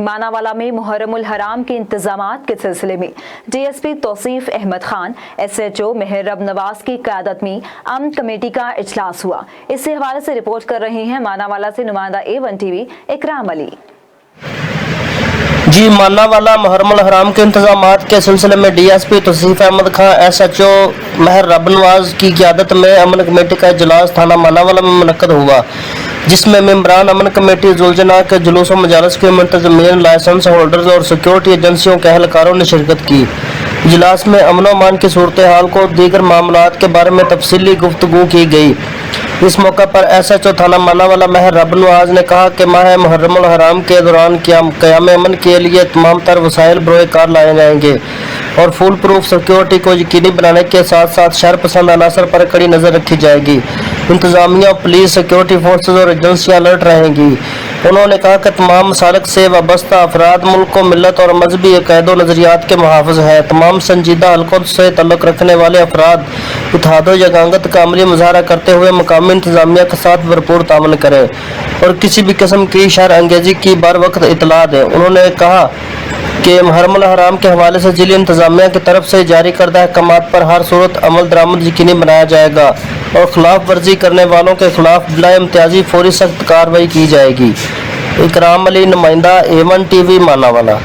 मानावाला में मुहर्रमुल हराम के इंतजामात के सिलसिले में DSP तौसीफ अहमद खान, SHO मेहरब नवाज की क़यादत में अमन कमेटी का इजलास हुआ। इसी हवाले से रिपोर्ट कर रहे हैं मानावाला से नुमाइंदा A1 TV इकराम अली। जी, मानावाला मुहर्रमुल हराम के इंतजामात के सिलसिले में DSP तौसीफ अहमद खान, SHO मेहरब नवाज की क़यादत में अमन कमेटी का इजलास थाना मानावाला में मुनक्कद हुआ, जिसमें मेंबरान अमन कमेटी जुलजना के जुलूस व मजालिस के मुंतज़मीन, लाइसेंस होल्डर्स और सिक्योरिटी एजेंसियों के अहलकारों ने शिरकत की। इजलास में अमन व अमान की सूरत हाल को दीगर मामलात के बारे में तफसीली गुफ्तगू की गई। इस मौका पर SHO थाना मानावाला मेहरब नवाज ने कहा कि माह मुहर्रमुल हराम के दौरान क़याम अमन के लिए तमाम तर वसाइल बरोए कार लाए जाएंगे और फुल प्रूफ सिक्योरिटी को यकीनी बनाने के साथ साथ शर पसंद अनासर पर कड़ी नज़र रखी जाएगी। इंतजामिया, पुलिस, सिक्योरिटी फोर्सेज और एजेंसियाँ अलर्ट रहेंगी। उन्होंने कहा कि तमाम मसालक से वाबस्ता अफराद मुल्क व मिलत और मजहबी अक़ायद व नज़रियात के मुहाफ़िज़ हैं। तमाम संजीदा हलकों से तल्लुक़ रखने वाले अफराद इत्तेहाद व यगांगत का अमली मुज़ाहरा करते हुए मकामी इंतजामिया के साथ भरपूर तावन करें और किसी भी किस्म की शर अंगेज़ी की बर वक्त इतला दें। उन्होंने कहा कि मुहर्रमुल हराम के हवाले से जिले इंतजामिया की तरफ से जारी करदा अहकामात पर हर सूरत अमल दरामद यकीनी बनाया जाएगा और खिलाफ वर्जी करने वालों के खिलाफ बिला इम्तियाजी फौरी सख्त कार्रवाई की जाएगी। इकराम अली, नुमाइंदा A1 TV मानावाला।